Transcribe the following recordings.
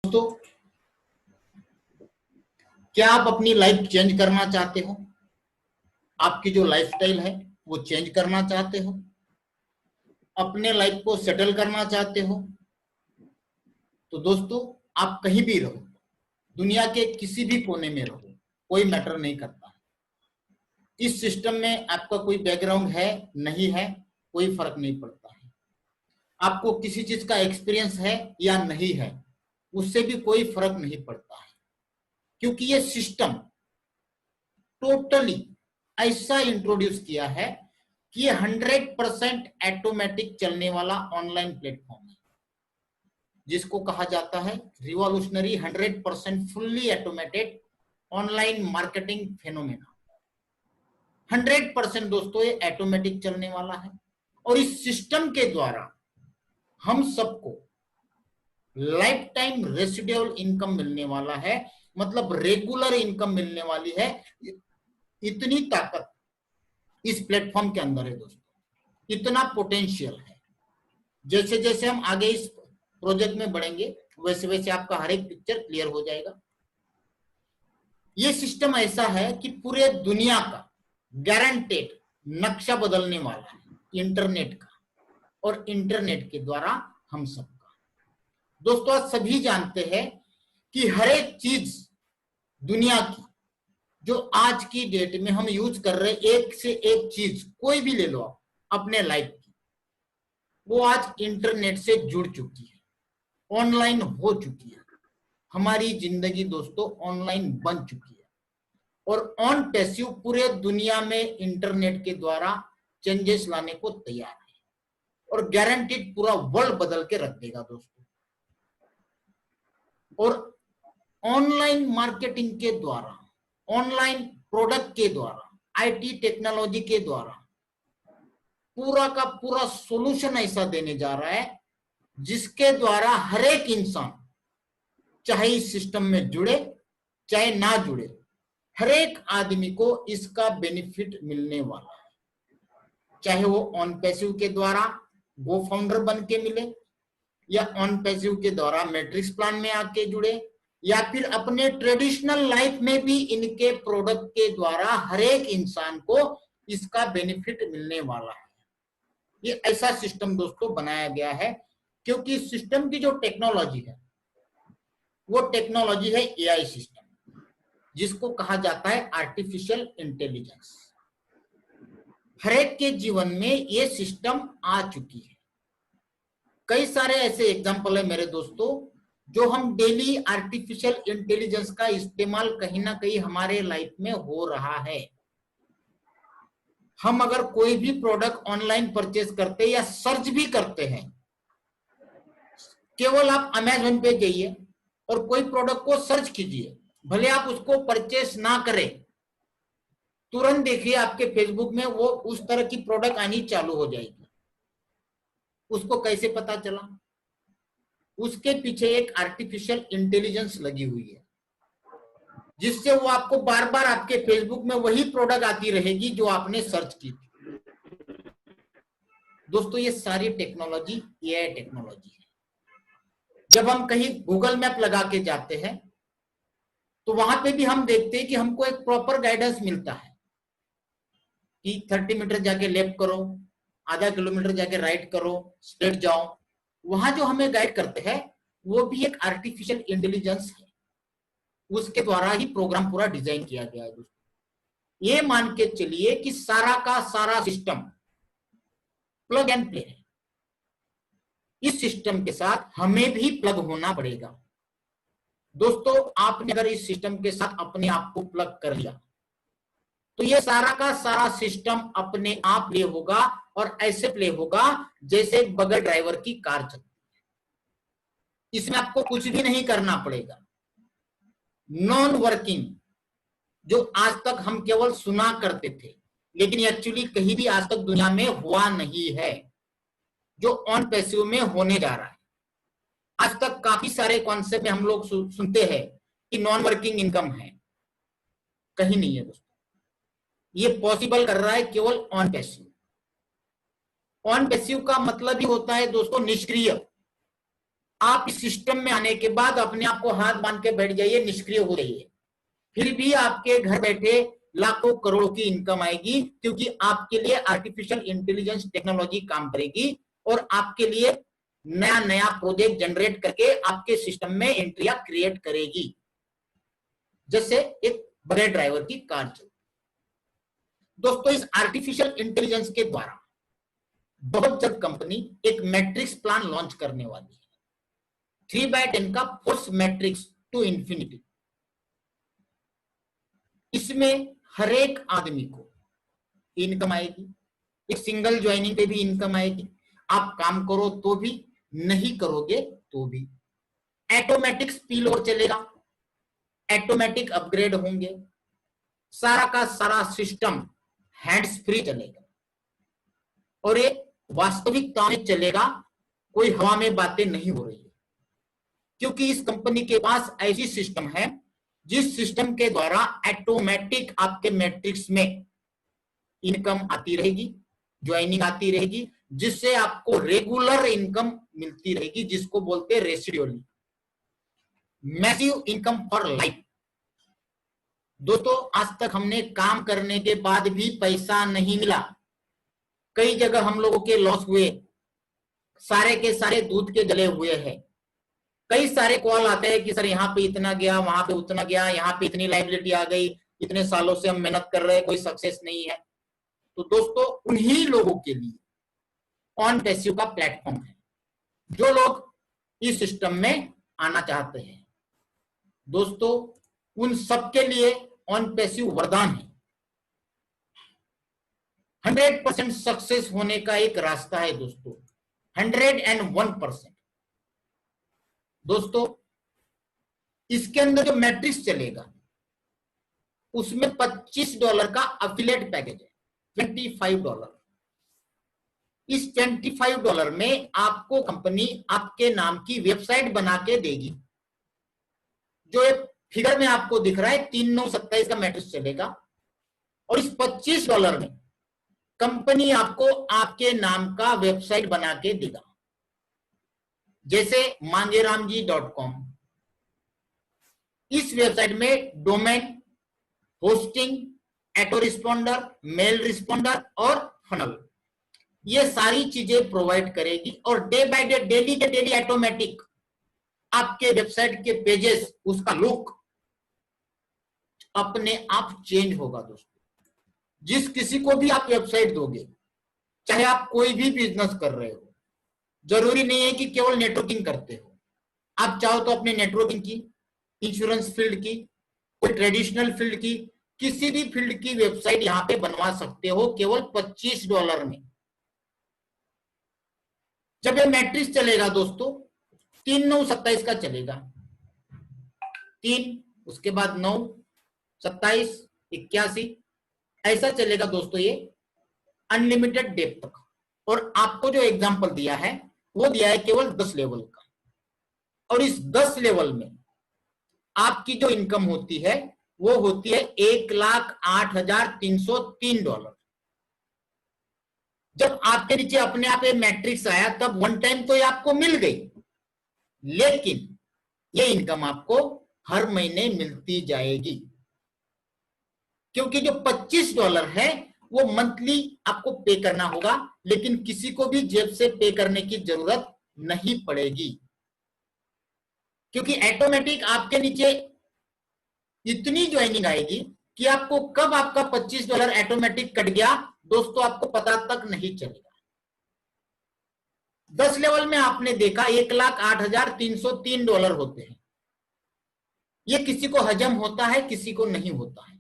दोस्तों, क्या आप अपनी लाइफ चेंज करना चाहते हो? आपकी जो लाइफस्टाइल है वो चेंज करना चाहते हो? अपने लाइफ को सेटल करना चाहते हो? तो दोस्तों, आप कहीं भी रहो, दुनिया के किसी भी कोने में रहो, कोई मैटर नहीं करता। इस सिस्टम में आपका कोई बैकग्राउंड है नहीं है, कोई फर्क नहीं पड़ता है। आपको किसी चीज का एक्सपीरियंस है या नहीं है, उससे भी कोई फर्क नहीं पड़ता है, क्योंकि ये सिस्टम टोटली ऐसा इंट्रोड्यूस किया है कि ये 100% ऑटोमेटिक चलने वाला ऑनलाइन प्लेटफॉर्म है, जिसको कहा जाता है revolutionary 100% fully automated online marketing phenomena. 100% दोस्तों ये ऑटोमेटिक चलने वाला है, और इस सिस्टम के द्वारा हम सबको लाइफ टाइम रेसिडुअल इनकम मिलने वाला है, मतलब रेगुलर इनकम मिलने वाली है। इतनी ताकत इस प्लेटफॉर्म के अंदर है दोस्तों, इतना पोटेंशियल है। जैसे जैसे हम आगे इस प्रोजेक्ट में बढ़ेंगे, वैसे वैसे आपका हर एक पिक्चर क्लियर हो जाएगा। ये सिस्टम ऐसा है कि पूरे दुनिया का गारंटेड नक्शा बदलने वाला है इंटरनेट का, और इंटरनेट के द्वारा हम सबका। दोस्तों, आज सभी जानते हैं कि हर एक चीज दुनिया की जो आज की डेट में हम यूज कर रहे, एक से एक चीज कोई भी ले लो आप अपने लाइफ की, वो आज इंटरनेट से जुड़ चुकी है, ऑनलाइन हो चुकी है। हमारी जिंदगी दोस्तों ऑनलाइन बन चुकी है, और ऑन पैसिव पूरे दुनिया में इंटरनेट के द्वारा चेंजेस लाने को तैयार है, और गारंटीड पूरा वर्ल्ड बदल के रख देगा दोस्तों। और ऑनलाइन मार्केटिंग के द्वारा, ऑनलाइन प्रोडक्ट के द्वारा, आईटी टेक्नोलॉजी के द्वारा पूरा का पूरा सॉल्यूशन ऐसा देने जा रहा है जिसके द्वारा हर एक इंसान, चाहे इस सिस्टम में जुड़े चाहे ना जुड़े, हर एक आदमी को इसका बेनिफिट मिलने वाला है। चाहे वो ऑन पैसिव के द्वारा गो फाउंडर बन के मिले, या ऑन पैसिव के द्वारा मैट्रिक्स प्लान में आके जुड़े, या फिर अपने ट्रेडिशनल लाइफ में भी इनके प्रोडक्ट के द्वारा हर एक इंसान को इसका बेनिफिट मिलने वाला है। ये ऐसा सिस्टम दोस्तों बनाया गया है, क्योंकि सिस्टम की जो टेक्नोलॉजी है वो टेक्नोलॉजी है एआई सिस्टम, जिसको कहा जाता है आर्टिफिशियल इंटेलिजेंस। हर एक के जीवन में ये सिस्टम आ चुकी है। कई सारे ऐसे एग्जांपल है मेरे दोस्तों, जो हम डेली आर्टिफिशियल इंटेलिजेंस का इस्तेमाल कहीं ना कहीं हमारे लाइफ में हो रहा है। हम अगर कोई भी प्रोडक्ट ऑनलाइन परचेज करते या सर्च भी करते हैं, केवल आप अमेज़न पे जाइए और कोई प्रोडक्ट को सर्च कीजिए, भले आप उसको परचेस ना करें, तुरंत देखिए आपके फेसबुक में वो उस तरह की प्रोडक्ट आनी चालू हो जाएगी। उसको कैसे पता चला? उसके पीछे एक आर्टिफिशियल इंटेलिजेंस लगी हुई है, जिससे वो आपको बार बार आपके फेसबुक में वही प्रोडक्ट आती रहेगी जो आपने सर्च की थी। दोस्तों, ये सारी टेक्नोलॉजी एआई टेक्नोलॉजी है। जब हम कहीं गूगल मैप लगा के जाते हैं तो वहां पे भी हम देखते हैं कि हमको एक प्रॉपर गाइडेंस मिलता है कि 30 मीटर जाके लेफ्ट करो, आधा किलोमीटर जाके राइट करो, स्ट्रेट जाओ। वहां जो हमें गाइड करते हैं वो भी एक आर्टिफिशियल इंटेलिजेंस है, उसके द्वारा ही प्रोग्राम पूरा डिजाइन किया गया है दोस्तों। ये मान के चलिए कि सारा का सारा सिस्टम प्लग एंड प्ले है। इस सिस्टम के साथ हमें भी प्लग होना पड़ेगा दोस्तों। आपने अगर इस सिस्टम के साथ अपने आप को प्लग कर लिया तो ये सारा का सारा सिस्टम अपने आप प्ले होगा, और ऐसे प्ले होगा जैसे बगैर ड्राइवर की कार चलती है। इसमें आपको कुछ भी नहीं करना पड़ेगा। नॉन वर्किंग, जो आज तक हम केवल सुना करते थे, लेकिन एक्चुअली कहीं भी आज तक दुनिया में हुआ नहीं है, जो ऑन पैसिव में होने जा रहा है। आज तक काफी सारे कॉन्सेप्ट में हम लोग सुनते हैं कि नॉन वर्किंग इनकम है, कहीं नहीं है दोस्तों। ये पॉसिबल कर रहा है केवल ऑन पैसिव। ऑन पैसिव का मतलब ही होता है दोस्तों निष्क्रिय। आप इस सिस्टम में आने के बाद अपने आप को हाथ बांध के बैठ जाइए, निष्क्रिय हो जाइए, फिर भी आपके घर बैठे लाखों करोड़ों की इनकम आएगी, क्योंकि आपके लिए आर्टिफिशियल इंटेलिजेंस टेक्नोलॉजी काम करेगी और आपके लिए नया नया प्रोजेक्ट जनरेट करके आपके सिस्टम में एंट्रिया क्रिएट करेगी, जैसे एक बगैर ड्राइवर की कार चलती। दोस्तों, इस आर्टिफिशियल इंटेलिजेंस के द्वारा बहुत जल्द कंपनी एक मैट्रिक्स प्लान लॉन्च करने वाली है, 3/10 का फोर्स मैट्रिक्स टू इंफिनिटी। इसमें हर एक आदमी को इनकम आएगी, एक सिंगल ज्वाइनिंग पे भी इनकम आएगी, आप काम करो तो भी, नहीं करोगे तो भी। ऑटोमेटिक स्पिल ओवर चलेगा, ऑटोमेटिक अपग्रेड होंगे, सारा का सारा सिस्टम हैंड्स फ्री चलेगा और ये वास्तविकता में चलेगा, कोई हवा में बातें नहीं हो रही है, क्योंकि इस कंपनी के पास ऐसी सिस्टम है जिस सिस्टम के द्वारा ऑटोमेटिक आपके मैट्रिक्स में इनकम आती रहेगी, ज्वाइनिंग आती रहेगी, जिससे आपको रेगुलर इनकम मिलती रहेगी, जिसको बोलते हैं रेसिडुअली, मैसिव इनकम फॉर लाइफ। दोस्तों, आज तक हमने काम करने के बाद भी पैसा नहीं मिला, कई जगह हम लोगों के लॉस हुए, सारे के सारे दूध के जले हुए हैं। कई सारे कॉल आते हैं कि सर यहाँ पे इतना गया, वहां पे उतना गया, यहाँ पे इतनी लाइबिलिटी आ गई, इतने सालों से हम मेहनत कर रहे हैं, कोई सक्सेस नहीं है। तो दोस्तों, उन्हीं लोगों के लिए ऑन पैसिव का प्लेटफॉर्म है, जो लोग इस सिस्टम में आना चाहते हैं। दोस्तों, उन सबके लिए ऑन पैसिव वरदान है, 100% सक्सेस होने का एक रास्ता है दोस्तों, 101%। दोस्तों, इसके अंदर जो मैट्रिक्स चलेगा उसमें $25 का अफिलिएट पैकेज है, $25। इस $25 में आपको कंपनी आपके नाम की वेबसाइट बना के देगी, जो एक फिगर में आपको दिख रहा है 3927 का मैट्रिक्स चलेगा, और इस $25 में कंपनी आपको आपके नाम का वेबसाइट बना के देगा, जैसे mangeramji.com। इस वेबसाइट में domain, hosting, auto responder, mail responder और फनल, ये सारी चीजें प्रोवाइड करेगी, और डे बाय डे, डेली के डेली ऑटोमेटिक आपके वेबसाइट के पेजेस, उसका लुक अपने आप चेंज होगा। दोस्तों, जिस किसी को भी आप वेबसाइट दोगे, चाहे आप कोई भी बिजनेस कर रहे हो, जरूरी नहीं है कि केवल नेटवर्किंग करते हो, आप चाहो तो अपने नेटवर्किंग की, इंश्योरेंस फील्ड की, कोई ट्रेडिशनल फील्ड की, किसी भी फील्ड की वेबसाइट यहां पे बनवा सकते हो, केवल $25 में। जब ये मैट्रिक्स चलेगा दोस्तों, 3927 का चलेगा, 3, उसके बाद 9, 27, 81, ऐसा चलेगा दोस्तों, ये अनलिमिटेड डेप तक। और आपको जो एग्जांपल दिया है वो दिया है केवल 10 लेवल का, और इस 10 लेवल में आपकी जो इनकम होती है वो होती है $1,08,303। जब आपके नीचे अपने आप ये मैट्रिक्स आया, तब वन टाइम तो ये आपको मिल गई, लेकिन ये इनकम आपको हर महीने मिलती जाएगी, क्योंकि जो $25 है वो मंथली आपको पे करना होगा, लेकिन किसी को भी जेब से पे करने की जरूरत नहीं पड़ेगी, क्योंकि ऑटोमेटिक आपके नीचे इतनी ज्वाइनिंग आएगी कि आपको कब आपका $25 ऑटोमेटिक कट गया दोस्तों, आपको पता तक नहीं चलेगा। 10 लेवल में आपने देखा $1,08,303 होते हैं, ये किसी को हजम होता है, किसी को नहीं होता है।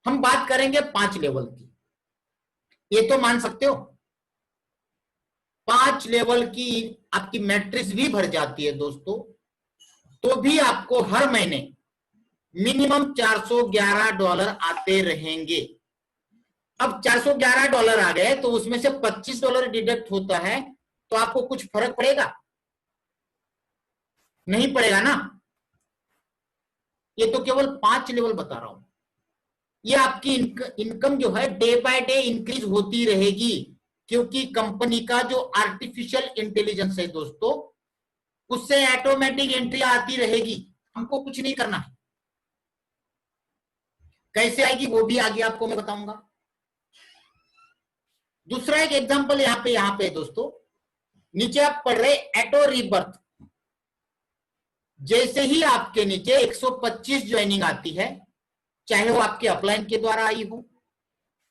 हम बात करेंगे 5 लेवल की, ये तो मान सकते हो 5 लेवल की आपकी मैट्रिक्स भी भर जाती है दोस्तों, तो भी आपको हर महीने मिनिमम $411 आते रहेंगे। अब $411 आ गए तो उसमें से $25 डिडक्ट होता है, तो आपको कुछ फर्क पड़ेगा? नहीं पड़ेगा ना। ये तो केवल 5 लेवल बता रहा हूं। ये आपकी इनकम जो है डे बाय डे इंक्रीज होती रहेगी, क्योंकि कंपनी का जो आर्टिफिशियल इंटेलिजेंस है दोस्तों, उससे ऑटोमेटिक एंट्री आती रहेगी, हमको कुछ नहीं करना है। कैसे आएगी वो भी आगे आपको मैं बताऊंगा। दूसरा एक एग्जांपल यहां पे दोस्तों, नीचे आप पढ़ रहे ऑटो रीबर्थ। जैसे ही आपके नीचे 125 ज्वाइनिंग आती है, चाहे वो आपके अपलाइन के द्वारा आई हो,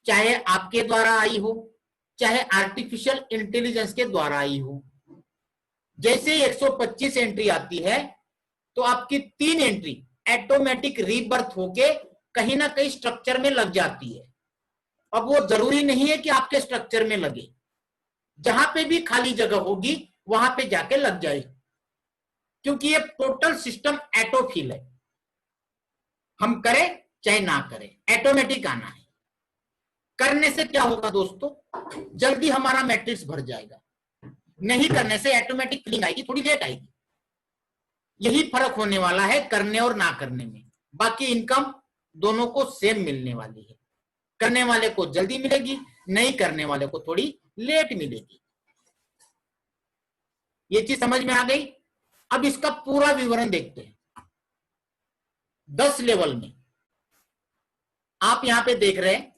चाहे आपके द्वारा आई हो, चाहे आर्टिफिशियल इंटेलिजेंस के द्वारा आई हो, जैसे 125 एंट्री आती है तो आपकी 3 एंट्री ऑटोमेटिक रीबर्थ होके कहीं ना कहीं स्ट्रक्चर में लग जाती है। अब वो जरूरी नहीं है कि आपके स्ट्रक्चर में लगे, जहां पे भी खाली जगह होगी वहां पे जाके लग जाए, क्योंकि ये टोटल सिस्टम ऑटोफिल है। हम करें चाहे ना करें, ऑटोमेटिक आना है। करने से क्या होगा दोस्तों, जल्दी हमारा मैट्रिक्स भर जाएगा। नहीं करने से ऑटोमेटिक फिलिंग आएगी, थोड़ी लेट आएगी। यही फर्क होने वाला है करने और ना करने में। बाकी इनकम दोनों को सेम मिलने वाली है। करने वाले को जल्दी मिलेगी, नहीं करने वाले को थोड़ी लेट मिलेगी। ये चीज समझ में आ गई। अब इसका पूरा विवरण देखते हैं। 10 लेवल में आप यहां पे देख रहे हैं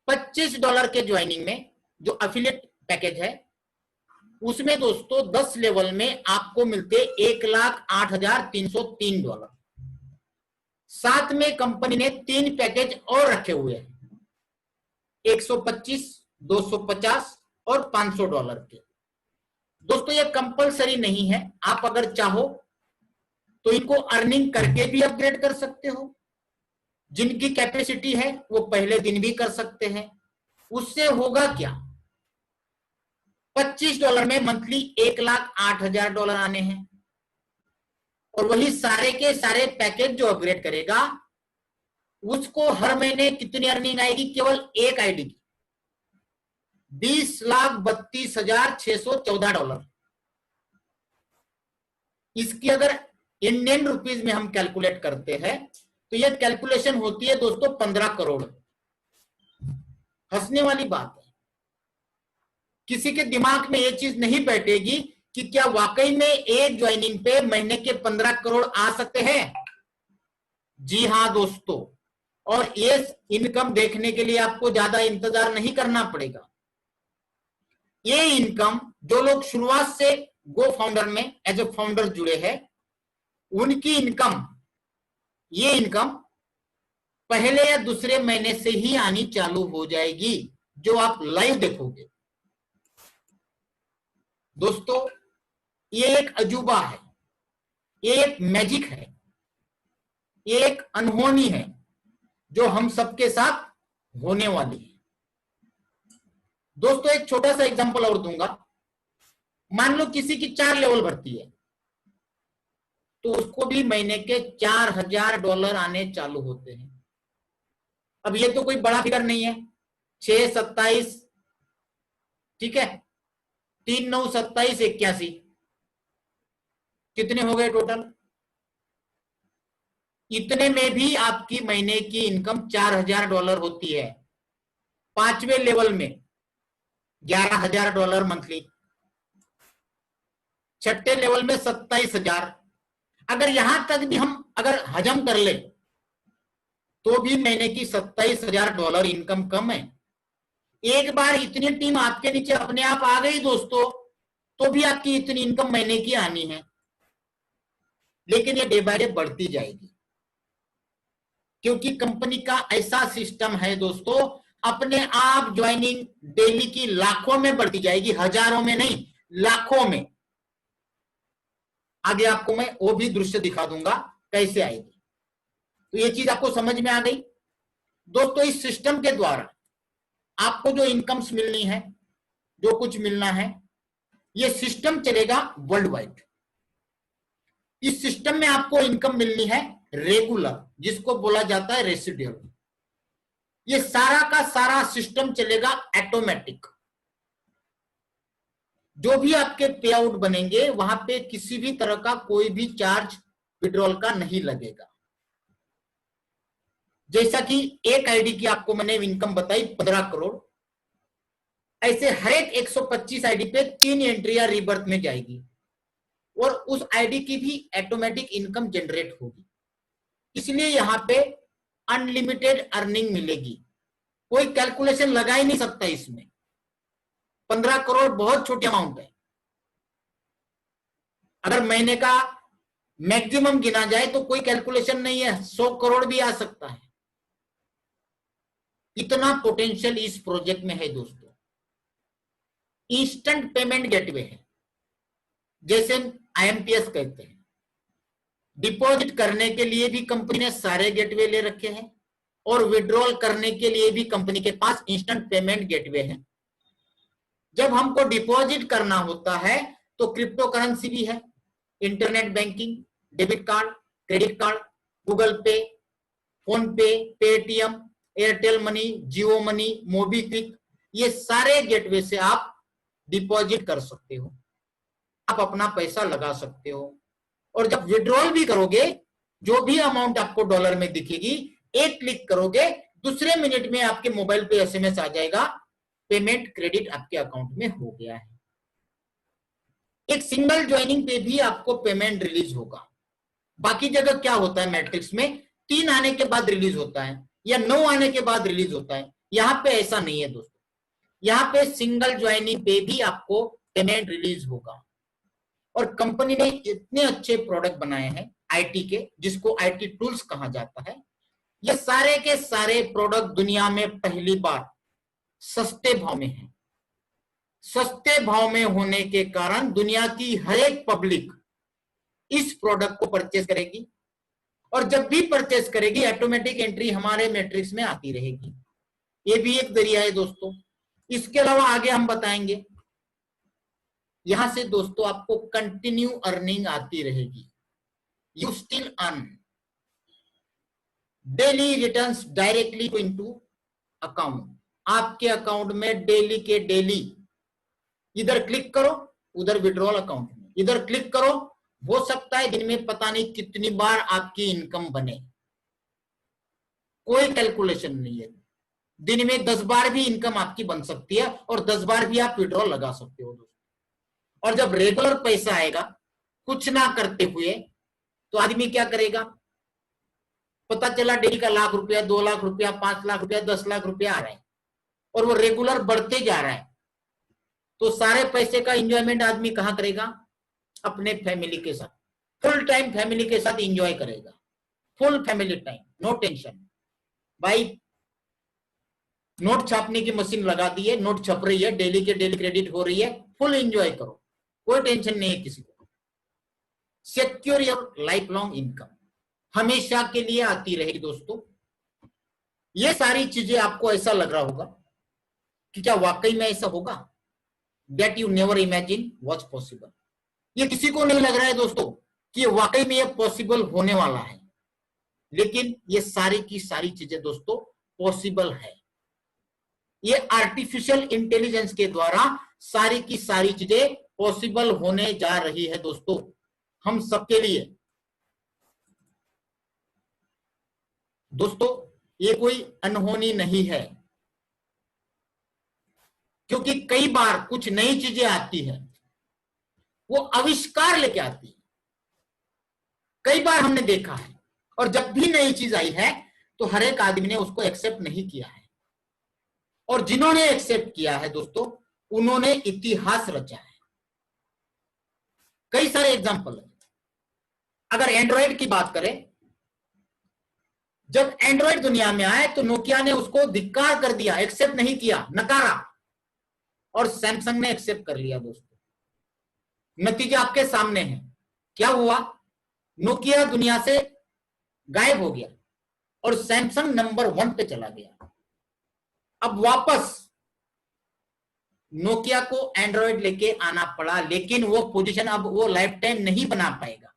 $25 के ज्वाइनिंग में जो अफिलिएट पैकेज है, उसमें दोस्तों 10 लेवल में आपको मिलते $1,08,303। साथ में कंपनी ने 3 पैकेज और रखे हुए हैं, 125, 250 और $500 के। दोस्तों ये कंपलसरी नहीं है, आप अगर चाहो तो इनको अर्निंग करके भी अपग्रेड कर सकते हो। जिनकी कैपेसिटी है वो पहले दिन भी कर सकते हैं। उससे होगा क्या, $25 में मंथली $1,08,000 आने हैं, और वही सारे के सारे पैकेज जो अपग्रेड करेगा उसको हर महीने कितनी अर्निंग आएगी, केवल एक आईडी की $20,32,614। इसकी अगर इंडियन रुपीज में हम कैलकुलेट करते हैं तो यह कैलकुलेशन होती है दोस्तों 15 करोड़। हंसने वाली बात है, किसी के दिमाग में यह चीज नहीं बैठेगी कि क्या वाकई में एक ज्वाइनिंग पे महीने के 15 करोड़ आ सकते हैं। जी हां दोस्तों, और ये इनकम देखने के लिए आपको ज्यादा इंतजार नहीं करना पड़ेगा। ये इनकम जो लोग शुरुआत से गो फाउंडर में एज ए फाउंडर जुड़े हैं, उनकी इनकम, ये इनकम पहले या दूसरे महीने से ही आनी चालू हो जाएगी, जो आप लाइव देखोगे। दोस्तों ये एक अजूबा है, ये एक मैजिक है, ये एक अनहोनी है जो हम सबके साथ होने वाली है। दोस्तों एक छोटा सा एग्जांपल और दूंगा। मान लो किसी की 4 लेवल भर्ती है तो उसको भी महीने के $4,000 आने चालू होते हैं। अब ये तो कोई बड़ा फिगर नहीं है, 6, 27, ठीक है, 3, 9, 27, 81, कितने हो गए टोटल। इतने में भी आपकी महीने की इनकम $4,000 होती है। 5वें लेवल में $11,000 मंथली, 6ठे लेवल में 27,000। अगर यहां तक भी हम अगर हजम कर ले तो भी महीने की $27,000 इनकम कम है। एक बार इतनी टीम आपके नीचे अपने आप आ गई दोस्तों, तो भी आपकी इतनी इनकम महीने की आनी है, लेकिन ये डे बाय डे बढ़ती जाएगी, क्योंकि कंपनी का ऐसा सिस्टम है दोस्तों, अपने आप ज्वाइनिंग डेली की लाखों में बढ़ती जाएगी, हजारों में नहीं, लाखों में। आगे आपको मैं वो भी दृश्य दिखा दूंगा कैसे आएगी। तो ये चीज आपको समझ में आ गई दोस्तों। इस सिस्टम के द्वारा आपको जो इनकम्स मिलनी है, जो कुछ मिलना है, ये सिस्टम चलेगा वर्ल्ड वाइड। इस सिस्टम में आपको इनकम मिलनी है रेगुलर, जिसको बोला जाता है रेसिडुअल। ये सारा का सारा सिस्टम चलेगा ऑटोमेटिक। जो भी आपके पे आउट बनेंगे वहां पे किसी भी तरह का कोई भी चार्ज विड्रॉल का नहीं लगेगा। जैसा कि एक आईडी की आपको मैंने इनकम बताई 15 करोड़, ऐसे हर एक 125 आईडी पे 3 एंट्रियां रीबर्थ में जाएगी। और उस आईडी की भी ऑटोमेटिक इनकम जनरेट होगी। इसलिए यहाँ पे अनलिमिटेड अर्निंग मिलेगी, कोई कैलकुलेशन लगा ही नहीं सकता इसमें। 15 करोड़ बहुत छोटी अमाउंट है। अगर महीने का मैक्सिमम गिना जाए तो कोई कैलकुलेशन नहीं है, 100 करोड़ भी आ सकता है। इतना पोटेंशियल इस प्रोजेक्ट में है दोस्तों। इंस्टेंट पेमेंट गेटवे है, जैसे आईएमपीएस कहते हैं। डिपॉजिट करने के लिए भी कंपनी ने सारे गेटवे ले रखे हैं और विड्रॉल करने के लिए भी कंपनी के पास इंस्टेंट पेमेंट गेटवे है। जब हमको डिपॉजिट करना होता है तो क्रिप्टो करेंसी भी है, internet banking, debit card, credit card, Google पे, फोन पे, पेटीएम, एयरटेल मनी, जियो मनी, मोबीक्विक, ये सारे गेटवे से आप डिपॉजिट कर सकते हो, आप अपना पैसा लगा सकते हो। और जब विड्रॉल भी करोगे, जो भी अमाउंट आपको डॉलर में दिखेगी, एक क्लिक करोगे, दूसरे मिनट में आपके मोबाइल पे एसएमएस आ जाएगा, पेमेंट क्रेडिट आपके अकाउंट में हो गया है। एक सिंगल ज्वाइनिंग पे भी आपको पेमेंट रिलीज होगा। बाकी जगह क्या होता है मैट्रिक्स में, 3 आने के बाद रिलीज होता है या 9 आने के बाद रिलीज होता है। यहाँ पे ऐसा नहीं है दोस्तों, यहाँ पे सिंगल ज्वाइनिंग पे भी आपको पेमेंट रिलीज होगा। और कंपनी ने इतने अच्छे प्रोडक्ट बनाए हैं आईटी के, जिसको आईटी टूल्स कहा जाता है। ये सारे के सारे प्रोडक्ट दुनिया में पहली बार सस्ते भाव में है। सस्ते भाव में होने के कारण दुनिया की हर एक पब्लिक इस प्रोडक्ट को परचेज करेगी, और जब भी परचेज करेगी ऑटोमेटिक एंट्री हमारे मैट्रिक्स में आती रहेगी। ये भी एक जरिया है दोस्तों। इसके अलावा आगे हम बताएंगे, यहां से दोस्तों आपको कंटिन्यू अर्निंग आती रहेगी। You still earn daily returns directly into account. आपके अकाउंट में डेली के डेली, इधर क्लिक करो उधर विड्रॉल अकाउंट में, इधर क्लिक करो, हो सकता है दिन में पता नहीं कितनी बार आपकी इनकम बने, कोई कैलकुलेशन नहीं है। दिन में 10 बार भी इनकम आपकी बन सकती है और 10 बार भी आप विड्रॉल लगा सकते हो दोस्तों। और जब रेगुलर पैसा आएगा कुछ ना करते हुए, तो आदमी क्या करेगा, पता चला डेली का 1 लाख रुपया, 2 लाख रुपया, 5 लाख रुपया, 10 लाख रुपया आ रहा है और वो रेगुलर बढ़ते जा रहा है, तो सारे पैसे का एंजॉयमेंट आदमी कहां करेगा, अपने फैमिली के साथ, फुल टाइम फैमिली के साथ एंजॉय करेगा, full family time, no tension. भाई नोट छापने की मशीन लगा दी है, नोट छप रही है, डेली के डेली क्रेडिट हो रही है, फुल एंजॉय करो, कोई टेंशन नहीं है किसी को। Secure your life long income, हमेशा के लिए आती रहेगी दोस्तों। ये सारी चीजें आपको ऐसा लग रहा होगा कि क्या वाकई में ऐसा होगा, that you never imagine was possible. ये किसी को नहीं लग रहा है दोस्तों कि वाकई में ये पॉसिबल होने वाला है, लेकिन ये सारी की सारी चीजें दोस्तों पॉसिबल है। ये आर्टिफिशियल इंटेलिजेंस के द्वारा सारी की सारी चीजें पॉसिबल होने जा रही है दोस्तों, हम सबके लिए। दोस्तों ये कोई अनहोनी नहीं है, क्योंकि कई बार कुछ नई चीजें आती है, वो आविष्कार लेके आती है। कई बार हमने देखा है, और जब भी नई चीज आई है तो हर एक आदमी ने उसको एक्सेप्ट नहीं किया है, और जिन्होंने एक्सेप्ट किया है दोस्तों उन्होंने इतिहास रचा है। कई सारे एग्जांपल है। अगर एंड्रॉइड की बात करें, जब एंड्रॉइड दुनिया में आए तो नोकिया ने उसको धिक्कार कर दिया, एक्सेप्ट नहीं किया, नकारा, और सैमसंग ने एक्सेप्ट कर लिया दोस्तों। नतीजा आपके सामने है, क्या हुआ, नोकिया दुनिया से गायब हो गया और सैमसंग नंबर 1 पे चला गया। अब वापस नोकिया को एंड्रॉइड लेके आना पड़ा, लेकिन वो पोजीशन अब वो लाइफ टाइम नहीं बना पाएगा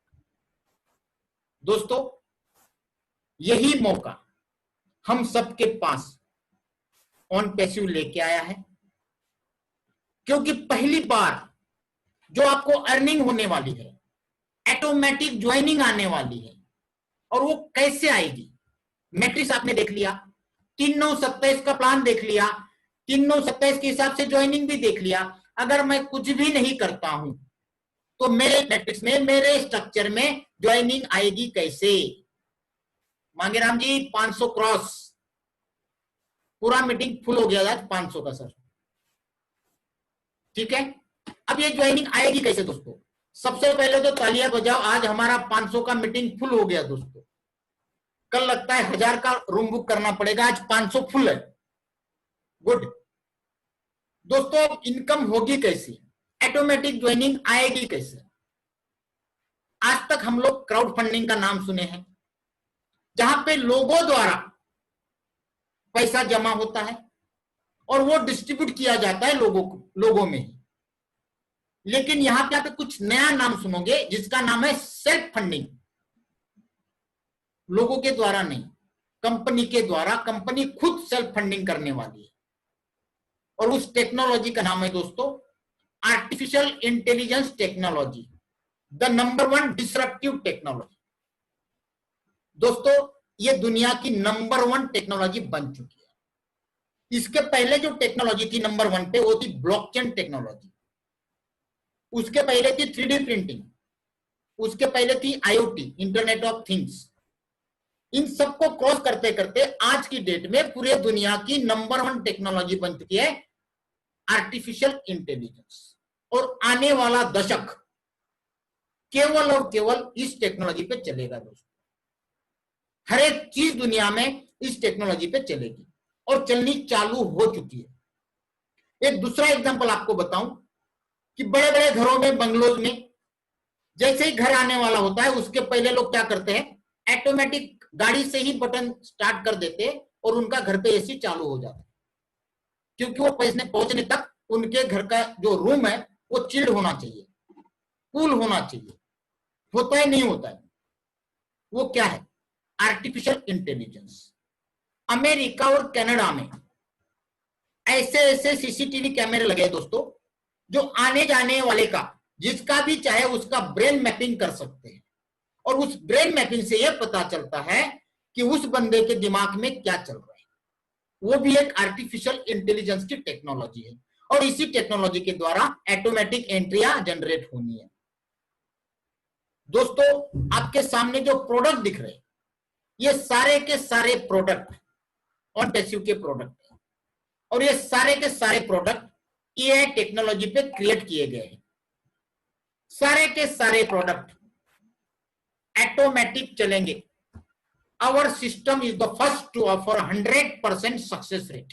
दोस्तों। यही मौका हम सबके पास ऑन पैसिव लेके आया है, क्योंकि पहली बार जो आपको अर्निंग होने वाली है, ऑटोमेटिक ज्वाइनिंग आने वाली है। और वो कैसे आएगी, मैट्रिक्स आपने देख लिया, 3-9-27 का प्लान देख लिया, 3-9-27 के हिसाब से ज्वाइनिंग भी देख लिया। अगर मैं कुछ भी नहीं करता हूं तो मेरे मैट्रिक्स में, मेरे स्ट्रक्चर में ज्वाइनिंग आएगी कैसे? मांगेराम जी 500 क्रॉस, पूरा मीटिंग फुल हो गया आज 500 का सर, ठीक है। अब ये ज्वाइनिंग आएगी कैसे दोस्तों? सबसे पहले तो तालियां बजाओ, आज हमारा 500 का मीटिंग फुल हो गया दोस्तों। कल लगता है 1000 का रूम बुक करना पड़ेगा, आज 500 फुल है, गुड। दोस्तों इनकम होगी कैसी? ऑटोमेटिक ज्वाइनिंग आएगी कैसे? आज तक हम लोग क्राउड फंडिंग का नाम सुने हैं, जहां पे लोगों द्वारा पैसा जमा होता है और वो डिस्ट्रीब्यूट किया जाता है लोगों में ही। लेकिन यहां पे आप कुछ नया नाम सुनोगे जिसका नाम है सेल्फ फंडिंग। लोगों के द्वारा नहीं, कंपनी के द्वारा, कंपनी खुद सेल्फ फंडिंग करने वाली है। और उस टेक्नोलॉजी का नाम है दोस्तों artificial intelligence technology, the number 1 disruptive technology. दोस्तों ये दुनिया की नंबर 1 टेक्नोलॉजी बन चुकी है। इसके पहले जो टेक्नोलॉजी थी नंबर 1 पे, वो थी ब्लॉकचेन टेक्नोलॉजी। उसके पहले थी 3D प्रिंटिंग, उसके पहले थी IoT, इंटरनेट ऑफ थिंग्स। इन सबको क्रॉस करते करते आज की डेट में पूरे दुनिया की नंबर 1 टेक्नोलॉजी बन चुकी है आर्टिफिशियल इंटेलिजेंस। और आने वाला दशक केवल और केवल इस टेक्नोलॉजी पे चलेगा दोस्तों। हर एक चीज दुनिया में इस टेक्नोलॉजी पे चलेगी और चलनी चालू हो चुकी है। एक दूसरा एग्जांपल आपको बताऊं कि बड़े बड़े घरों में, बंगलोज में, जैसे ही घर आने वाला होता है उसके पहले लोग क्या करते हैं, ऑटोमेटिक गाड़ी से ही बटन स्टार्ट कर देते और उनका घर पे AC चालू हो जाता है, क्योंकि वो पहुंचने तक उनके घर का जो रूम है वो चिल्ड होना चाहिए, कूल होना चाहिए। होता है नहीं होता है? वो क्या है? Artificial intelligence. अमेरिका और कनाडा में ऐसे ऐसे CCTV कैमरे लगे दोस्तों, जो आने जाने वाले का, जिसका भी चाहे उसका ब्रेन मैपिंग कर सकते हैं। और उस ब्रेन मैपिंग से यह पता चलता है कि उस बंदे के दिमाग में क्या चल रहा है। वो भी एक आर्टिफिशियल इंटेलिजेंस की टेक्नोलॉजी है और इसी टेक्नोलॉजी के द्वारा ऑटोमेटिक एंट्रियां जनरेट होनी है। दोस्तों आपके सामने जो प्रोडक्ट दिख रहे हैं, ये सारे के सारे प्रोडक्ट ऑनटेसिव के प्रोडक्ट हैं और ये सारे के सारे प्रोडक्ट AI टेक्नोलॉजी पे क्रिएट किए गए हैं। सारे के सारे प्रोडक्ट ऑटोमेटिक चलेंगे। Our system is the first to offer 100% success rate.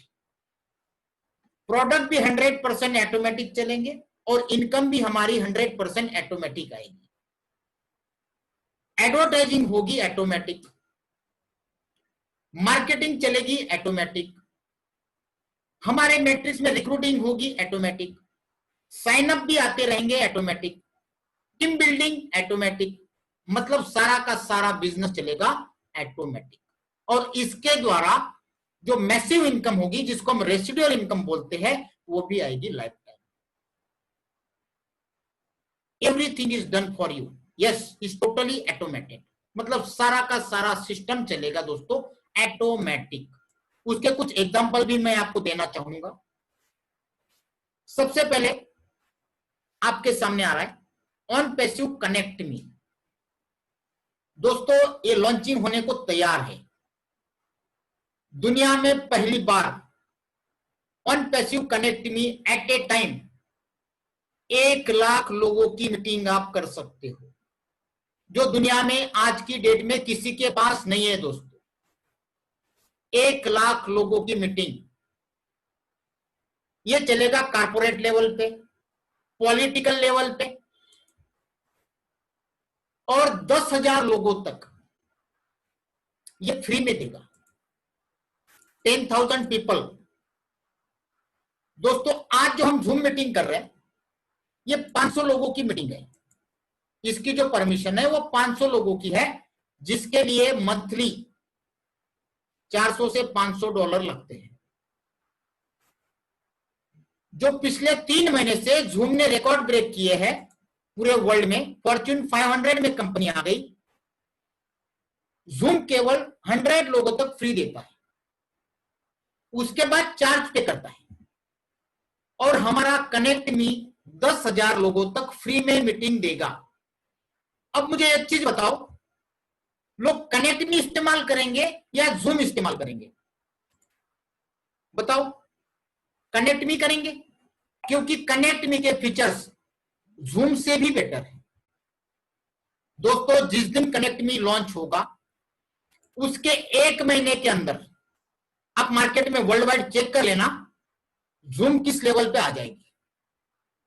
Product भी 100% ऑटोमेटिक चलेंगे और इनकम भी हमारी 100% ऑटोमेटिक आएगी। एडवर्टाइजिंग होगी ऑटोमेटिक, मार्केटिंग चलेगी ऑटोमेटिक, हमारे मैट्रिक्स में रिक्रूटिंग होगी ऑटोमेटिक, साइन अप भी आते रहेंगे ऑटोमेटिक, टीम बिल्डिंग ऑटोमेटिक, मतलब सारा का सारा बिजनेस चलेगा ऑटोमेटिक। और इसके द्वारा जो मैसिव इनकम होगी, जिसको हम रेसिडुअल इनकम बोलते हैं, वो भी आएगी life time. Everything is done for you, yes, is totally automated, मतलब सारा का सारा सिस्टम चलेगा दोस्तों ऑटोमेटिक। उसके कुछ एग्जांपल भी मैं आपको देना चाहूंगा। सबसे पहले आपके सामने आ रहा है ऑन पैसिव कनेक्ट मी। दोस्तों ये लॉन्चिंग होने को तैयार है। दुनिया में पहली बार on passive connect me at a time 1 lakh लोगों की मीटिंग आप कर सकते हो, जो दुनिया में आज की डेट में किसी के पास नहीं है दोस्तों। 1 लाख लोगों की मीटिंग, ये चलेगा कारपोरेट लेवल पे, पॉलिटिकल लेवल पे, और 10,000 लोगों तक ये फ्री में देगा। 10,000 पीपल। दोस्तों आज जो हम जूम मीटिंग कर रहे हैं, ये 500 लोगों की मीटिंग है। इसकी जो परमिशन है वो 500 लोगों की है, जिसके लिए मंथली 400 से $500 लगते हैं। जो पिछले 3 महीने से जूम ने रिकॉर्ड ब्रेक किए हैं पूरे वर्ल्ड में, फॉर्च्यून 500 में कंपनी आ गई। जूम केवल 100 लोगों तक फ्री देता है, उसके बाद चार्ज पे करता है। और हमारा कनेक्ट मी 10,000 लोगों तक फ्री में मीटिंग देगा। अब मुझे एक चीज बताओ, लोग कनेक्ट मी इस्तेमाल करेंगे या जूम इस्तेमाल करेंगे? बताओ। कनेक्ट मी करेंगे, क्योंकि कनेक्ट मी के फीचर्स जूम से भी बेटर है। दोस्तों, जिस दिन कनेक्ट मी लॉन्च होगा उसके 1 महीने के अंदर आप मार्केट में वर्ल्ड वाइड चेक कर लेना, जूम किस लेवल पे आ जाएगी,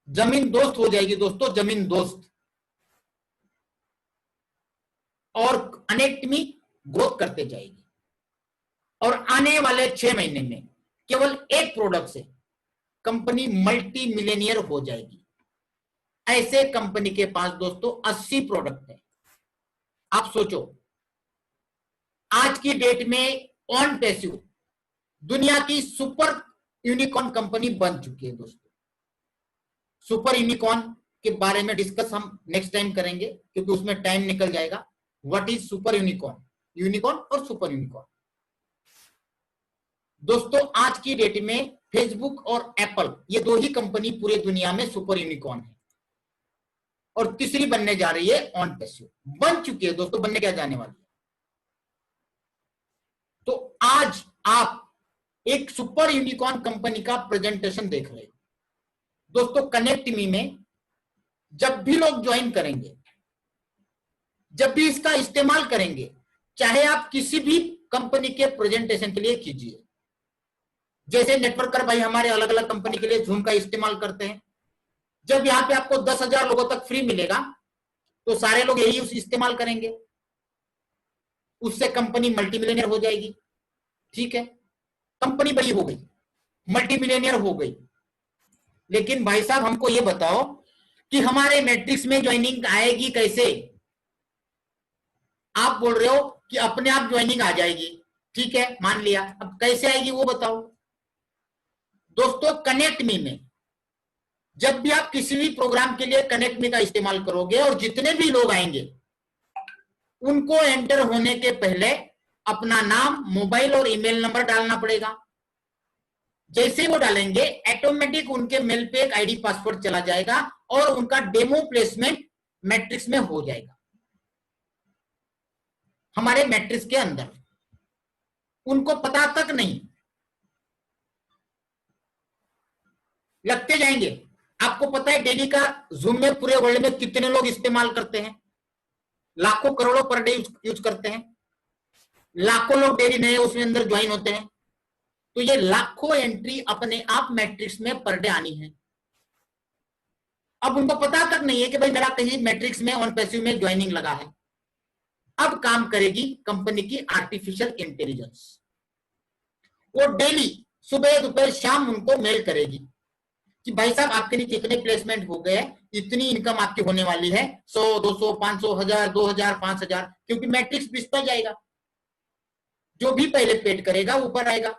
जमीन दोस्त हो जाएगी दोस्तों, जमीन दोस्त। और कनेक्ट मी ग्रोथ करते जाएगी और आने वाले 6 महीने में केवल एक प्रोडक्ट से कंपनी मल्टी मिलियनियर हो जाएगी। ऐसे कंपनी के पास दोस्तों 80 प्रोडक्ट है। आप सोचो, आज की डेट में ऑन पैसिव दुनिया की सुपर यूनिकॉर्न कंपनी बन चुकी है दोस्तों। सुपर यूनिकॉर्न के बारे में डिस्कस हम नेक्स्ट टाइम करेंगे, क्योंकि उसमें टाइम निकल जाएगा। What is super unicorn, unicorn और सुपर यूनिकॉर्न। दोस्तों, आज की डेट में फेसबुक और एप्पल, ये दो ही कंपनी पूरे दुनिया में सुपर यूनिकॉर्न है, और तीसरी बनने जा रही है ऑन पैसिव। बन चुकी है दोस्तों, बनने क्या जाने वाली है। तो आज आप एक सुपर यूनिकॉर्न कंपनी का प्रेजेंटेशन देख रहे हो दोस्तों। कनेक्ट मी में जब भी लोग ज्वाइन करेंगे, जब भी इसका इस्तेमाल करेंगे, चाहे आप किसी भी कंपनी के प्रेजेंटेशन के लिए कीजिए, जैसे नेटवर्कर भाई हमारे अलग अलग कंपनी के लिए जूम का इस्तेमाल करते हैं। जब यहाँ पे आपको 10,000 लोगों तक फ्री मिलेगा तो सारे लोग यही इस्तेमाल करेंगे, उससे कंपनी मल्टी मिलियनियर हो जाएगी। ठीक है, कंपनी बड़ी हो गई, मल्टी मिलियनियर हो गई। लेकिन भाई साहब, हमको ये बताओ कि हमारे मैट्रिक्स में ज्वाइनिंग आएगी कैसे? आप बोल रहे हो कि अपने आप ज्वाइनिंग आ जाएगी, ठीक है, मान लिया। अब कैसे आएगी वो बताओ। दोस्तों, कनेक्ट मी में जब भी आप किसी भी प्रोग्राम के लिए कनेक्ट मी का इस्तेमाल करोगे और जितने भी लोग आएंगे उनको एंटर होने के पहले अपना नाम, मोबाइल और ईमेल नंबर डालना पड़ेगा। जैसे वो डालेंगे, ऑटोमेटिक उनके मेल पे एक आईडी पासवर्ड चला जाएगा और उनका डेमो प्लेसमेंट मैट्रिक्स में हो जाएगा। हमारे मैट्रिक्स के अंदर उनको पता तक नहीं, लगते जाएंगे। आपको पता है डेली का जूम में पूरे वर्ल्ड में कितने लोग इस्तेमाल करते हैं? लाखों करोड़ों पर डे यूज करते हैं। लाखों लोग डेली नए उसमें अंदर ज्वाइन होते हैं। तो ये लाखों एंट्री अपने आप मैट्रिक्स में पर डे आनी है। अब उनको पता तक नहीं है कि भाई मेरा कहीं मैट्रिक्स में ऑन पैसिव में ज्वाइनिंग लगा है। अब काम करेगी कंपनी की आर्टिफिशियल इंटेलिजेंस। वो डेली सुबह दोपहर शाम उनको मेल करेगी कि भाई साहब आपके नीचे इतने प्लेसमेंट हो गए, इतनी इनकम आपकी होने वाली है, 100, 200, 500, 1000, 2000, 5000, क्योंकि मैट्रिक्स बिकता जाएगा। जो भी पहले पेड करेगा ऊपर आएगा,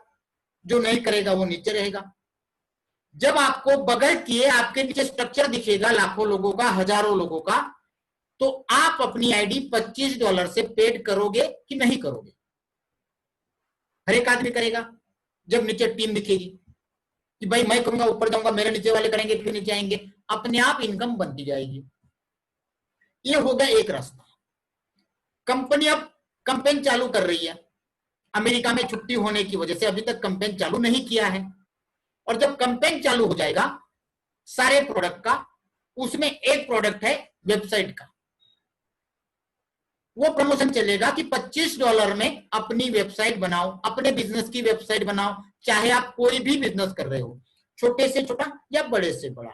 जो नहीं करेगा वो नीचे रहेगा। जब आपको बगैर किए आपके नीचे स्ट्रक्चर दिखेगा लाखों लोगों का, हजारों लोगों का, तो आप अपनी आईडी $25 से पेड करोगे कि नहीं करोगे? हर एक आदमी करेगा। जब नीचे टीम दिखेगी कि भाई मैं करूंगा, ऊपर जाऊंगा, मेरे नीचे वाले करेंगे, फिर नीचे आएंगे, अपने आप इनकम बनती जाएगी। ये होगा एक रास्ता। कंपनी अब कैंपेन चालू कर रही है। अमेरिका में छुट्टी होने की वजह से अभी तक कैंपेन चालू नहीं किया है, और जब कैंपेन चालू हो जाएगा सारे प्रोडक्ट का, उसमें एक प्रोडक्ट है वेबसाइट का। वो प्रमोशन चलेगा कि $25 में अपनी वेबसाइट बनाओ, अपने बिजनेस की वेबसाइट बनाओ, चाहे आप कोई भी बिजनेस कर रहे हो, छोटे से छोटा या बड़े से बड़ा।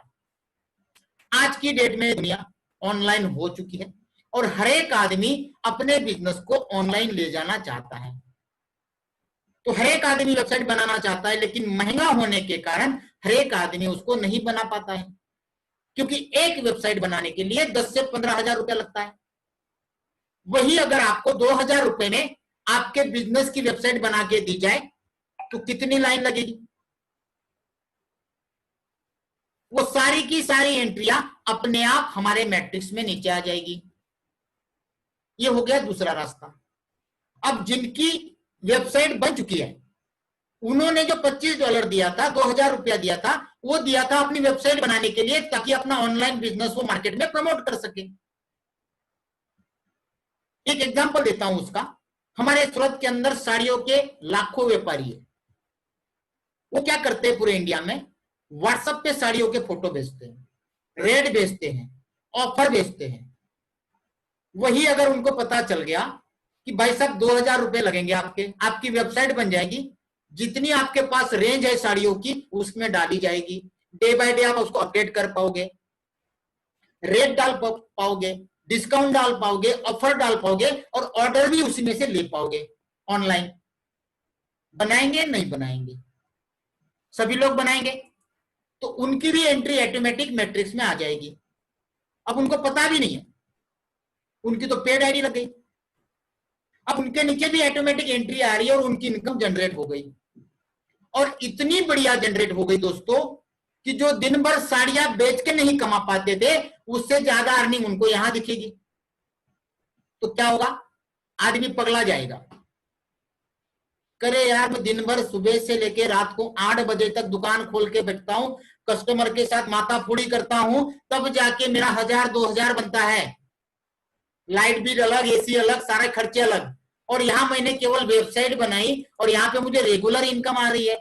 आज की डेट में दुनिया ऑनलाइन हो चुकी है और हर एक आदमी अपने बिजनेस को ऑनलाइन ले जाना चाहता है। तो हर एक आदमी वेबसाइट बनाना चाहता है, लेकिन महंगा होने के कारण हर एक आदमी उसको नहीं बना पाता है, क्योंकि एक वेबसाइट बनाने के लिए 10 से 15,000 रुपया लगता है। वही अगर आपको 2,000 रुपए में आपके बिजनेस की वेबसाइट बना के दी जाए तो कितनी लाइन लगेगी? वो सारी की सारी एंट्रियां अपने आप हमारे मैट्रिक्स में नीचे आ जाएगी। ये हो गया दूसरा रास्ता। अब जिनकी वेबसाइट बन चुकी है, उन्होंने जो $25 दिया था, 2,000 रुपया दिया था, वो दिया था अपनी वेबसाइट बनाने के लिए, ताकि अपना ऑनलाइन बिजनेस वो मार्केट में प्रमोट कर सके। एक एग्जांपल देता हूं उसका। हमारे सूरत के अंदर साड़ियों के लाखों व्यापारी है। वो क्या करते हैं, पूरे इंडिया में व्हाट्सएप पे साड़ियों के फोटो भेजते हैं, रेट भेजते हैं, ऑफर भेजते हैं। वही अगर उनको पता चल गया कि भाई साहब 2000 रुपए लगेंगे आपके, आपकी वेबसाइट बन जाएगी, जितनी आपके पास रेंज है साड़ियों की उसमें डाली जाएगी, डे बाय डे आप उसको अपडेट कर पाओगे, रेट डाल पाओगे, डिस्काउंट डाल पाओगे, ऑफर डाल पाओगे, और ऑर्डर भी उसी में से ले पाओगे ऑनलाइन। बनाएंगे नहीं बनाएंगे, सभी लोग बनाएंगे, तो उनकी भी एंट्री ऑटोमेटिक मैट्रिक्स में आ जाएगी। अब उनको पता भी नहीं है, उनकी तो पेड आईडी लग गई, अब उनके नीचे भी ऑटोमेटिक एंट्री आ रही है और उनकी इनकम जनरेट हो गई। और इतनी बढ़िया जनरेट हो गई दोस्तों कि जो दिन भर साड़ियां बेच के नहीं कमा पाते थे, उससे ज्यादा अर्निंग उनको यहां दिखेगी। तो क्या होगा, आदमी पगला जाएगा, करे यार मैं दिन भर सुबह से लेके रात को 8 बजे तक दुकान खोल के बैठता हूं, कस्टमर के साथ माथाफोड़ी करता हूं, तब जाके मेरा 1000-2000 बनता है, लाइट बिल अलग, एसी अलग, सारे खर्चे अलग, और यहां मैंने केवल वेबसाइट बनाई और यहां पे मुझे रेगुलर इनकम आ रही है।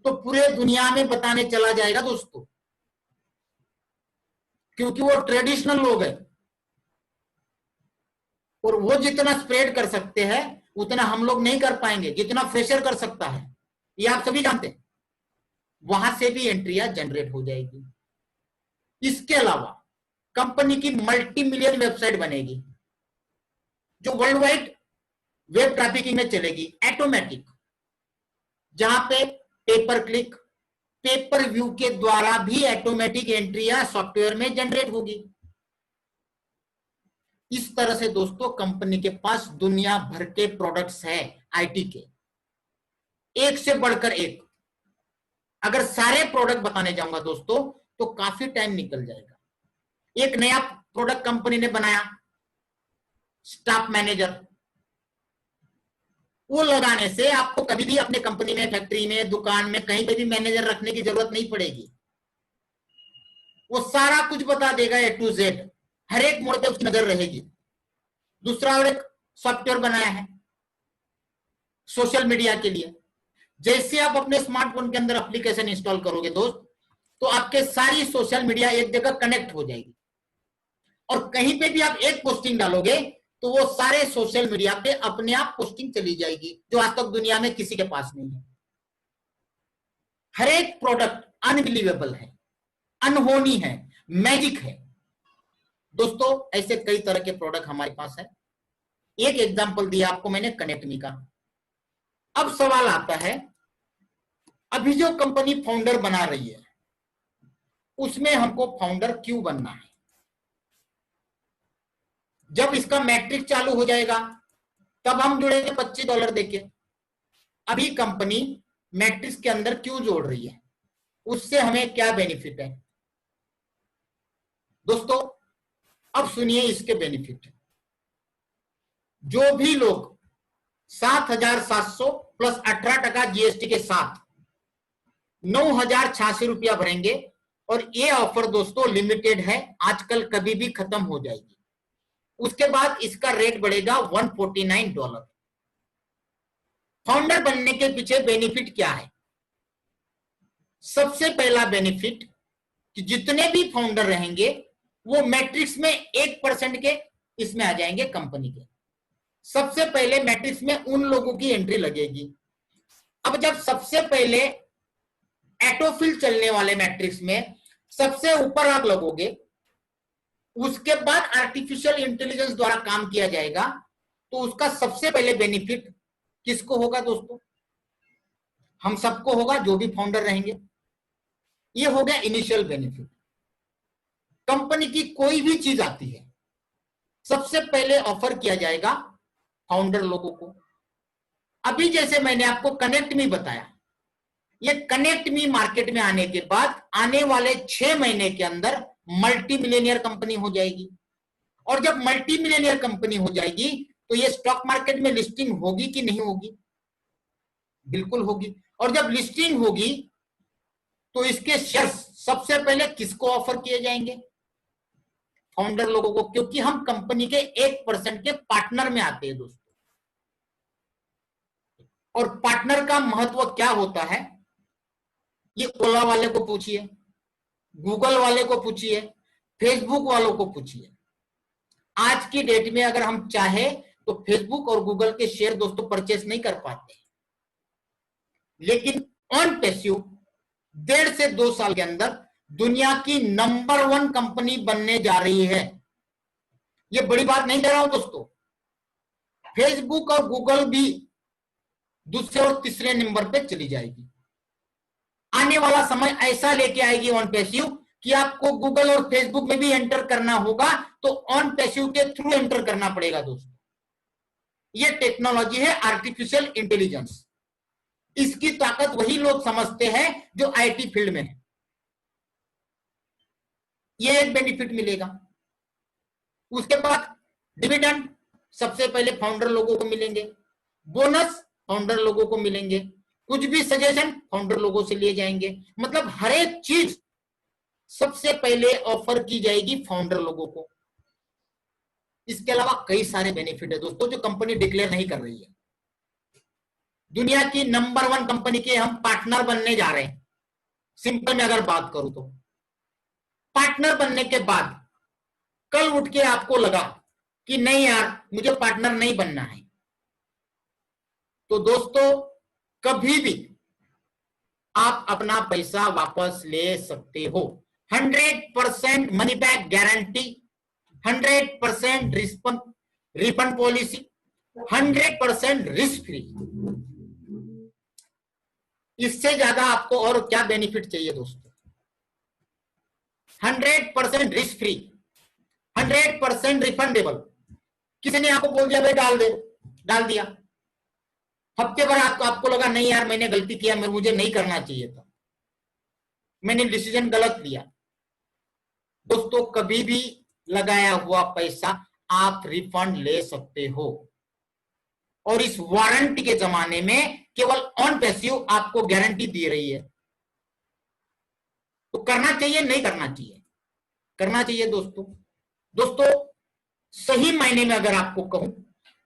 तो पूरे दुनिया में बताने चला जाएगा दोस्तों, क्योंकि वो ट्रेडिशनल लोग हैं, और वो जितना स्प्रेड कर सकते हैं उतना हम लोग नहीं कर पाएंगे, जितना फ्रेशर कर सकता है, ये आप सभी जानते हैं। वहां से भी एंट्रियां जनरेट हो जाएगी। इसके अलावा कंपनी की मल्टी मिलियन वेबसाइट बनेगी, जो वर्ल्ड वाइड वेब ट्रैफिकिंग में चलेगी, ऑटोमेटिक, जहां पे पेपर क्लिक, पेपर व्यू के द्वारा भी ऑटोमेटिक एंट्रियां सॉफ्टवेयर में जनरेट होगी। इस तरह से दोस्तों कंपनी के पास दुनिया भर के प्रोडक्ट्स है आईटी के, एक से बढ़कर एक। अगर सारे प्रोडक्ट बताने जाऊंगा दोस्तों तो काफी टाइम निकल जाएगा। एक नया प्रोडक्ट कंपनी ने बनाया, स्टाफ मैनेजर, वो लगाने से आपको कभी भी अपने कंपनी में, फैक्ट्री में, दुकान में, कहीं पे भी मैनेजर रखने की जरूरत नहीं पड़ेगी। वो सारा कुछ बता देगा ए टू जेड, हर एक मोड़ पे उसकी नजर रहेगी। दूसरा और एक सॉफ्टवेयर बनाया है सोशल मीडिया के लिए। जैसे आप अपने स्मार्टफोन के अंदर एप्लीकेशन इंस्टॉल करोगे दोस्त, तो आपके सारी सोशल मीडिया एक जगह कनेक्ट हो जाएगी, और कहीं पे भी आप एक पोस्टिंग डालोगे तो वो सारे सोशल मीडिया पे अपने आप पोस्टिंग चली जाएगी, जो आज तक दुनिया में किसी के पास नहीं है। हर एक प्रोडक्ट अनबिलीवेबल है, अनहोनी है, मैजिक है दोस्तों। ऐसे कई तरह के प्रोडक्ट हमारे पास है। एक एग्जांपल दिया आपको मैंने कनेक्ट मी का। अब सवाल आता है, अभी जो कंपनी फाउंडर बना रही है उसमें हमको फाउंडर क्यों बनना है? जब इसका मैट्रिक चालू हो जाएगा तब हम जुड़ेंगे $25 देके। अभी कंपनी मैट्रिक्स के अंदर क्यों जोड़ रही है, उससे हमें क्या बेनिफिट है दोस्तों? अब सुनिए इसके बेनिफिट। जो भी लोग 7,700 प्लस 18% जीएसटी के साथ 9,086 रुपया भरेंगे, और ये ऑफर दोस्तों लिमिटेड है, आजकल कभी भी खत्म हो जाएगी। उसके बाद इसका रेट बढ़ेगा $149। फाउंडर बनने के पीछे बेनिफिट क्या है? सबसे पहला बेनिफिट कि जितने भी फाउंडर रहेंगे वो मैट्रिक्स में 1% के इसमें आ जाएंगे कंपनी के। सबसे पहले मैट्रिक्स में उन लोगों की एंट्री लगेगी। अब जब सबसे पहले ऑटोफिल चलने वाले मैट्रिक्स में सबसे ऊपर आप लगोगे, उसके बाद आर्टिफिशियल इंटेलिजेंस द्वारा काम किया जाएगा, तो उसका सबसे पहले बेनिफिट किसको होगा दोस्तों? हम सबको होगा, जो भी फाउंडर रहेंगे। ये हो गया इनिशियल बेनिफिट। कंपनी की कोई भी चीज आती है सबसे पहले ऑफर किया जाएगा फाउंडर लोगों को। अभी जैसे मैंने आपको कनेक्ट मी बताया, ये कनेक्ट मी मार्केट में आने के बाद आने वाले 6 महीने के अंदर मल्टी मिलियनियर कंपनी हो जाएगी। और जब मल्टी मिलियनियर कंपनी हो जाएगी तो ये स्टॉक मार्केट में लिस्टिंग होगी कि नहीं होगी? बिल्कुल होगी। और जब लिस्टिंग होगी तो इसके शेयर्स सबसे पहले किसको ऑफर किए जाएंगे? फाउंडर लोगों को, क्योंकि हम कंपनी के 1% के पार्टनर में आते हैं दोस्तों। और पार्टनर का महत्व क्या होता है, ये ओला वाले को पूछिए, गूगल वाले को पूछिए, फेसबुक वालों को पूछिए। आज की डेट में अगर हम चाहे तो फेसबुक और गूगल के शेयर दोस्तों परचेस नहीं कर पाते, लेकिन ऑन पैसिव 1.5 से 2 साल के अंदर दुनिया की नंबर 1 कंपनी बनने जा रही है। ये बड़ी बात नहीं कह रहा हूं दोस्तों। फेसबुक और गूगल भी दूसरे और तीसरे नंबर पे चली जाएगी। आने वाला समय ऐसा लेके आएगी ऑन पैसिव कि आपको गूगल और फेसबुक में भी एंटर करना होगा तो ऑन पैसिव के थ्रू एंटर करना पड़ेगा दोस्तों। ये टेक्नोलॉजी है आर्टिफिशियल इंटेलिजेंस। इसकी ताकत वही लोग समझते हैं जो आईटी फील्ड में है। ये एक बेनिफिट मिलेगा। उसके बाद डिविडेंड सबसे पहले फाउंडर लोगों को मिलेंगे, बोनस फाउंडर लोगों को मिलेंगे, कुछ भी सजेशन फाउंडर लोगों से लिए जाएंगे। मतलब हर एक चीज सबसे पहले ऑफर की जाएगी फाउंडर लोगों को। इसके अलावा कई सारे बेनिफिट है दोस्तों जो कंपनी डिक्लेयर नहीं कर रही है। दुनिया की नंबर 1 कंपनी के हम पार्टनर बनने जा रहे हैं। सिंपल में अगर बात करूं तो पार्टनर बनने के बाद कल उठ के आपको लगा कि नहीं यार मुझे पार्टनर नहीं बनना है, तो दोस्तों कभी भी आप अपना पैसा वापस ले सकते हो। 100% money back guarantee, 100% refund policy, 100% risk free. इससे ज्यादा आपको और क्या बेनिफिट चाहिए दोस्तों? 100% रिस्क फ्री, 100% रिफंडेबल। किसी ने आपको बोल दिया भाई डाल दिया, हफ्ते भर आपको लगा नहीं यार मैंने गलती किया, मुझे नहीं करना चाहिए था, मैंने डिसीजन गलत लिया। दोस्तों कभी भी लगाया हुआ पैसा आप रिफंड ले सकते हो। और इस वारंटी के जमाने में केवल ऑन पैसिव आपको गारंटी दे रही है। तो करना चाहिए नहीं करना चाहिए? करना चाहिए दोस्तों सही मायने में अगर आपको कहूं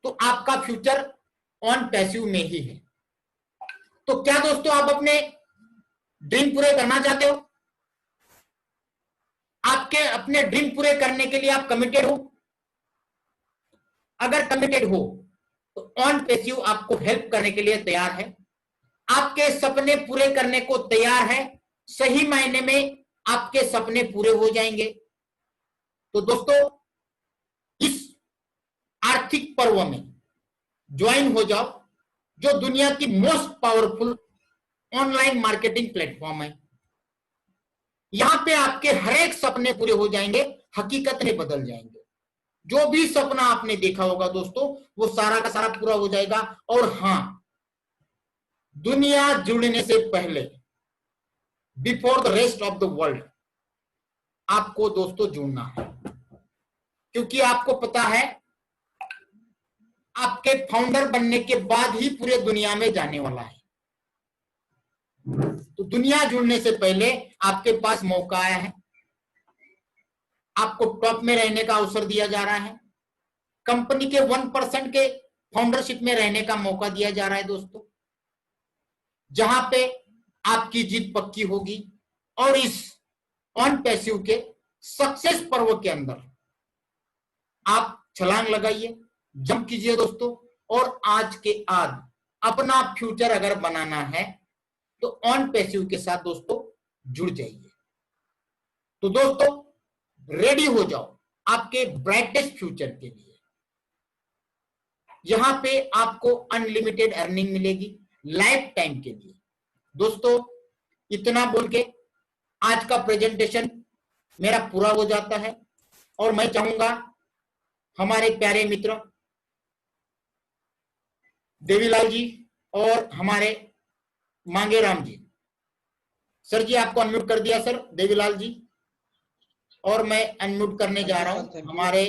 तो आपका फ्यूचर ऑन पैसिव में ही है। तो क्या दोस्तों आप अपने ड्रीम पूरे करना चाहते हो? आपके अपने ड्रीम पूरे करने के लिए आप कमिटेड हो? अगर कमिटेड हो तो ऑन पैसिव आपको हेल्प करने के लिए तैयार है, आपके सपने पूरे करने को तैयार है। सही मायने में आपके सपने पूरे हो जाएंगे। तो दोस्तों इस आर्थिक पर्व में ज्वाइन हो जाओ, जो दुनिया की most powerful online marketing platform है। यहां पे आपके हर एक सपने पूरे हो जाएंगे, हकीकत में बदल जाएंगे। जो भी सपना आपने देखा होगा दोस्तों वो सारा का सारा पूरा हो जाएगा। और हां, दुनिया जुड़ने से पहले before the rest of the world आपको दोस्तों जुड़ना है, क्योंकि आपको पता है आपके फाउंडर बनने के बाद ही पूरे दुनिया में जाने वाला है। तो दुनिया जुड़ने से पहले आपके पास मौका आया है, आपको टॉप में रहने का अवसर दिया जा रहा है, कंपनी के 1% के फाउंडरशिप में रहने का मौका दिया जा रहा है दोस्तों, जहां पे आपकी जीत पक्की होगी। और इस ऑन पैसिव के सक्सेस पर्व के अंदर आप छलांग लगाइए, जंप कीजिए दोस्तों। और आज के आज अपना फ्यूचर अगर बनाना है तो ऑन पैसिव के साथ दोस्तों जुड़ जाइए। तो दोस्तों रेडी हो जाओ आपके ब्राइटेस्ट फ्यूचर के लिए। यहां पे आपको अनलिमिटेड अर्निंग मिलेगी लाइफ टाइम के लिए। दोस्तों इतना बोल के आज का प्रेजेंटेशन मेरा पूरा हो जाता है और मैं चाहूंगा हमारे प्यारे मित्र देवीलाल जी और हमारे मांगेराम जी, सर जी आपको अनम्यूट कर दिया सर देवीलाल जी, और मैं अनम्यूट करने जा रहा हूं हमारे